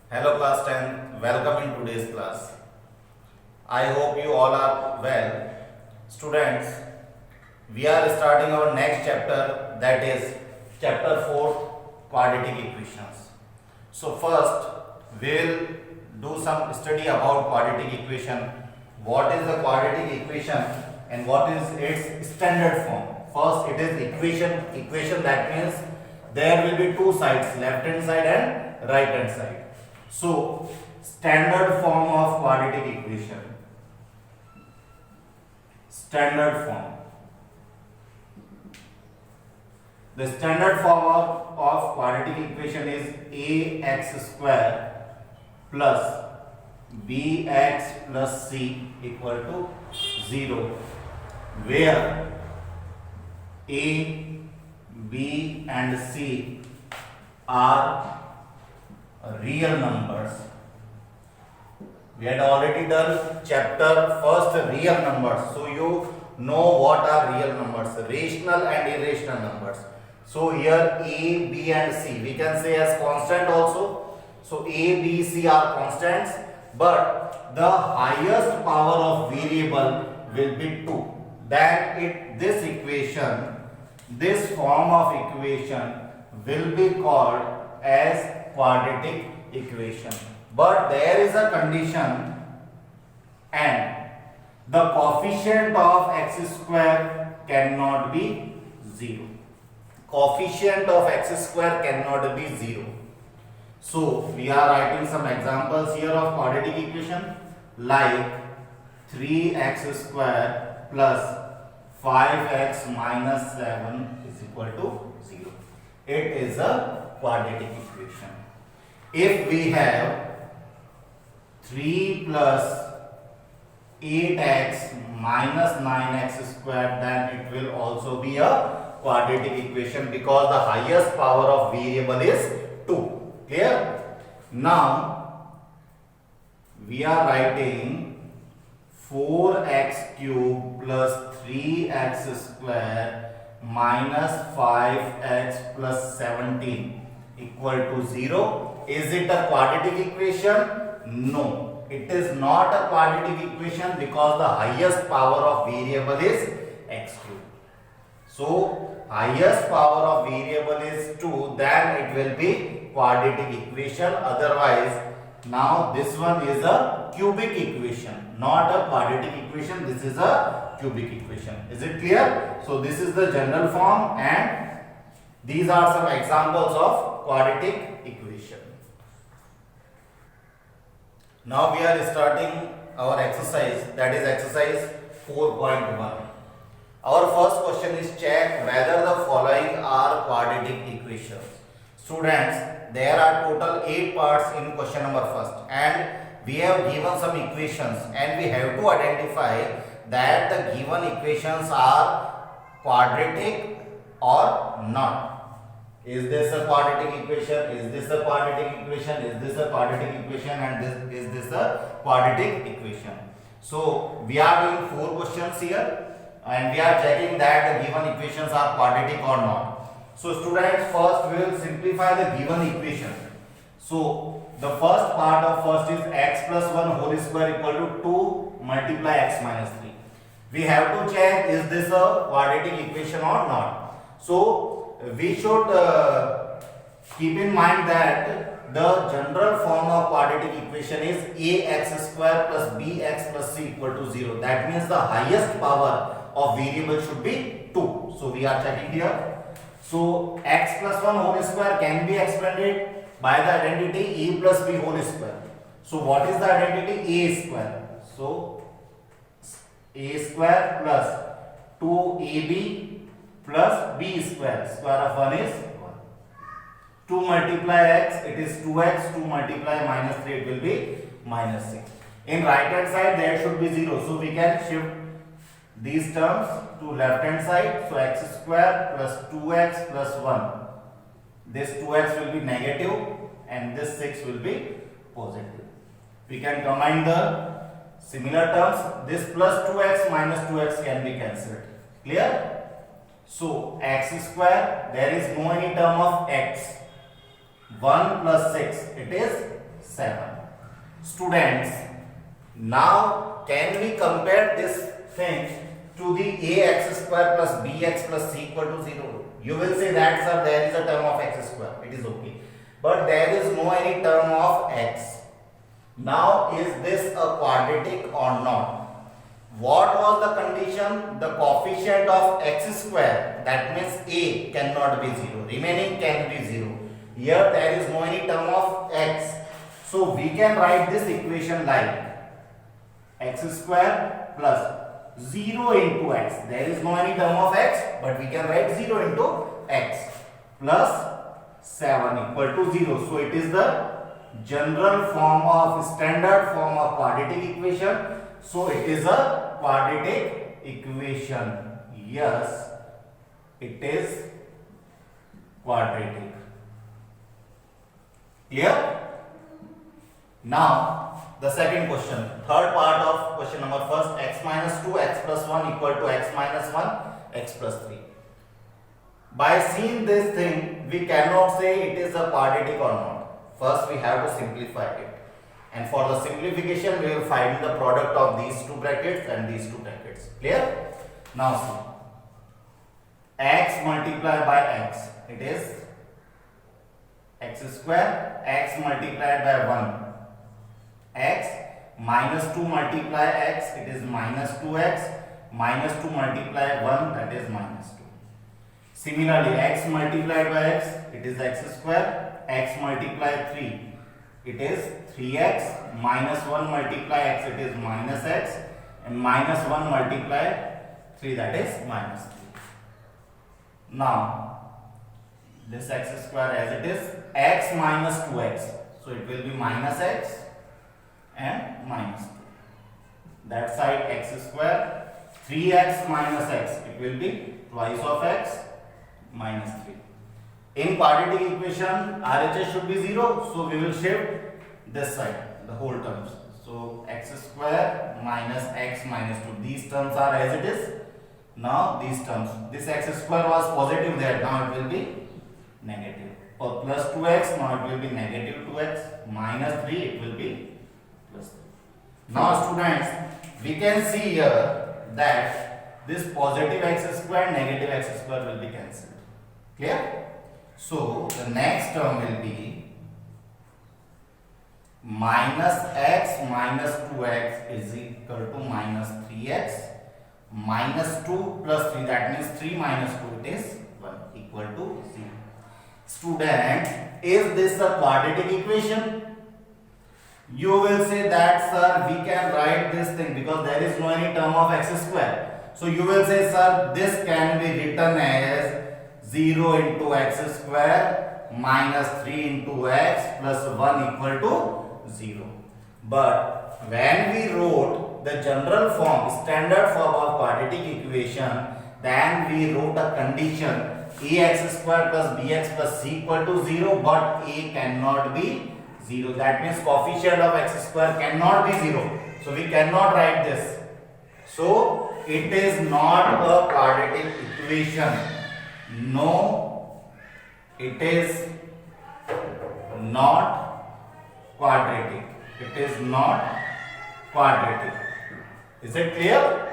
Hello class 10, welcome in today's class. I hope you all are well. Students, we are starting our next chapter, that is chapter 4, quadratic equations. So first we will do some study about quadratic equation. What is the quadratic equation and what is its standard form? First it is equation that means there will be two sides, left hand side and right hand side. So, standard form of quadratic equation. Standard form. The standard form of quadratic equation is ax square plus bx plus c equal to 0, where a, b and c are real numbers. We had already done chapter first real numbers, so you know what are real numbers, rational and irrational numbers. So here a, b and c we can say as constant also. So a, b, c are constants, but the highest power of variable will be 2. Then this form of equation will be called as quadratic equation. But there is a condition, and the coefficient of x square cannot be 0. Coefficient of x square cannot be 0. So we are writing some examples here of quadratic equation, like 3x square plus 5x minus 7 is equal to 0. It is a quadratic equation. If we have 3 plus 8x minus 9x squared, then it will also be a quadratic equation because the highest power of variable is 2. Clear? Now we are writing 4x cube plus 3x square minus 5x plus 17 equal to 0. Is it a quadratic equation? No, it is not a quadratic equation because the highest power of variable is x cube. So highest power of variable is 2, then it will be quadratic equation. Otherwise, now this one is a cubic equation, not a quadratic equation. This is a cubic equation. Is it clear? So this is the general form, and these are some examples of quadratic equation. Now we are starting our exercise, that is exercise 4.1. Our first question is, check whether the following are quadratic equations. Students, there are total 8 parts in question number first, and we have given some equations, and we have to identify that the given equations are quadratic or not. Is this a quadratic equation? Is this a quadratic equation? Is this a quadratic equation? And is this a quadratic equation? So we are doing 4 questions here, and we are checking that the given equations are quadratic or not. So students, first we will simplify the given equation. So the first part of first is x plus 1 whole square equal to 2 multiply x minus 3. We have to check, is this a quadratic equation or not. So we should keep in mind that the general form of quadratic equation is ax square plus bx plus c equal to 0. That means the highest power of variable should be 2. So we are checking here. So x plus 1 whole square can be expanded by the identity a plus b whole square. So what is the identity? A square. So a square plus 2ab plus b square. Square of 1 is 1. 2 multiply x, it is 2x. 2 multiply minus 3, it will be minus 6. In right hand side there should be 0. So we can shift these terms to left hand side. So x square plus 2x plus 1. This 2x will be negative and this 6 will be positive. We can combine the similar terms. This plus 2x minus 2x can be cancelled. Clear? So x square, there is no any term of x. 1 plus 6, it is 7. Students, now can we compare this thing to the ax square plus bx plus c equal to 0? You will say that sir, there is a term of x square, it is okay, but there is no any term of x. Now is this a quadratic or not? What was the condition? The coefficient of x square, that means a, cannot be 0, remaining can be 0. Here there is no any term of x, so we can write this equation like x square plus 0 into x. There is no any term of x, but we can write 0 into x plus 7 equal to 0. So it is the general form of standard form of quadratic equation. So it is a quadratic equation. Yes, it is quadratic. Clear? Now the second question, third part of question number first, x minus 2 x plus 1 equal to x minus 1 x plus 3. By seeing this thing, we cannot say it is a quadratic or not. First we have to simplify it, and for the simplification we will find the product of these two brackets and these two brackets. Clear? Now see, x multiplied by x, it is x square, x multiplied by 1 x, minus 2 multiply x, it is minus 2x, minus 2 multiply 1, that is minus 2. Similarly, x multiplied by x, it is x square, x multiply 3, it is 3x, minus 1 multiply x, it is minus x, and minus 1 multiply 3, that is minus 3. Now, this x square as it is, x minus 2x, so it will be minus x and minus 2. That side x square, 3x minus x, it will be twice of x minus 3. In quadratic equation, RHS should be 0, so we will shift this side, the whole terms. So x square minus x minus 2, these terms are as it is. Now these terms, this x square was positive there, now it will be negative. Or plus 2x, now it will be negative 2x, minus 3, it will be plus 3. Now students, we can see here that this positive x square, negative x square will be cancelled. Clear? So the next term will be minus x minus 2x is equal to minus 3x minus 2 plus 3, that means 3 minus 2, it is 1, equal to 0. Student, is this a quadratic equation? You will say that sir, we can write this thing because there is no any term of x square. So you will say sir, this can be written as 0 into x square minus 3 into x plus 1 equal to 0. But when we wrote the general form, standard form of quadratic equation, then we wrote a condition ax square plus bx plus c equal to 0, but a cannot be 0. That means coefficient of x square cannot be 0. So we cannot write this. So it is not a quadratic equation. No, it is not quadratic. It is not quadratic. Is it clear?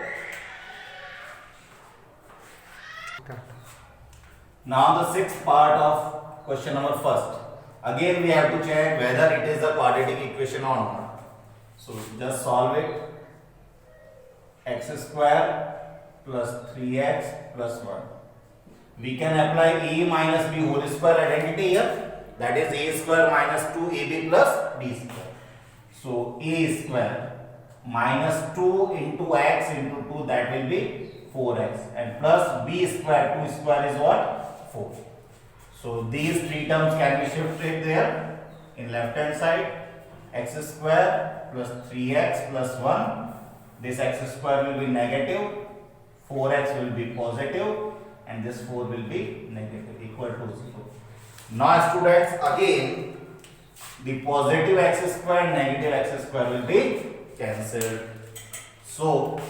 Now the sixth part of question number first. Again we have to check whether it is a quadratic equation or not. So just solve it. X square plus 3x plus 1. We can apply a minus b whole square identity here. That is a square minus 2ab plus b square. So a square minus 2 into x into 2, that will be 4x, and plus b square, 2 square is what? 4. So these three terms can be shifted there in left hand side. X square plus 3x plus 1. This x square will be negative, 4x will be positive, and this 4 will be negative, equal to 0. Now students, again the positive x square and negative x square will be cancelled. So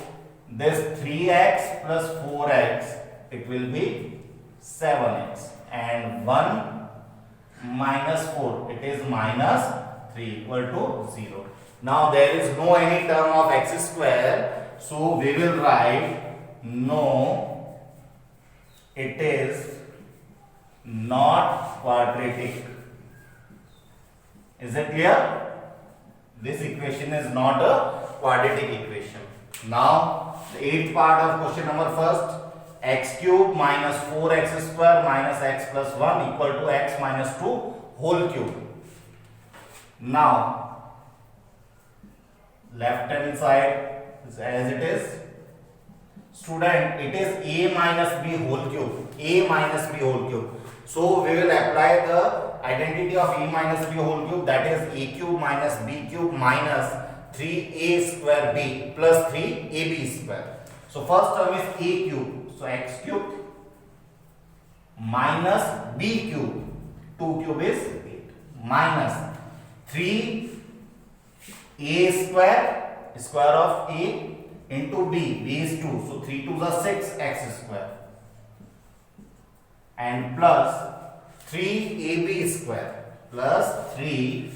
this 3x plus 4x, it will be 7x, and 1 minus 4, it is minus 3 equal to 0. Now there is no any term of x square, so we will write no, it is not quadratic. Is it clear? This equation is not a quadratic equation. Now the 8th part of question number first, x cube minus 4x square minus x plus 1 equal to x minus 2 whole cube. Now left hand side is as it is. Student, it is a minus b whole cube. A minus b whole cube. So we will apply the identity of a minus b whole cube, that is a cube minus b cube minus 3a square b plus 3ab square. So first term is a cube. So x cube minus b cube, 2 cube is 8, minus 3a square of a into b is 2, so 3 2s are 6 x square, and plus 3ab square plus 3ab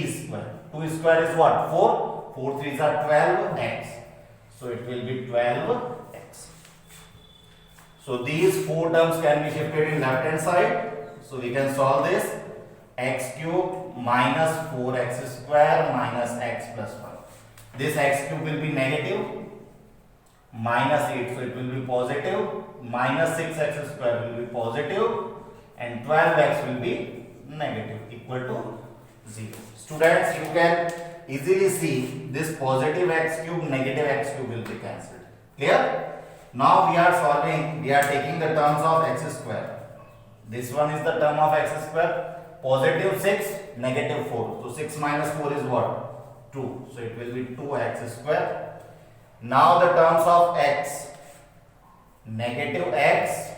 square. 2 square is what? 4. 4 3s are 12x. So it will be 12x. So these 4 terms can be shifted in left hand side. So we can solve this. X cube minus 4x square minus x plus 1. This x cube will be negative. Minus 8, so it will be positive. Minus 6x square will be positive. And 12x will be negative, equal to 0. Students, you can easily see this positive x cube, negative x cube will be cancelled. Clear? Now we are solving, we are taking the terms of x square. This one is the term of x square. Positive 6, negative 4. So 6 minus 4 is what? 2. So it will be 2x square. Now the terms of x, negative x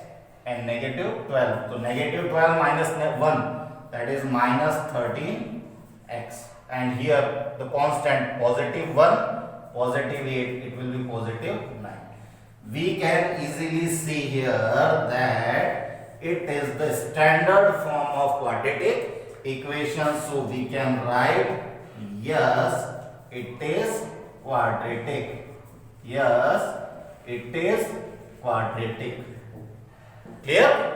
and negative 12. So negative 12 minus 1, that is minus 13x. And here the constant positive 1, positive 8, it will be positive 9. We can easily see here that it is the standard form of quadratic equation. So we can write yes, it is quadratic. Yes, it is quadratic. Clear?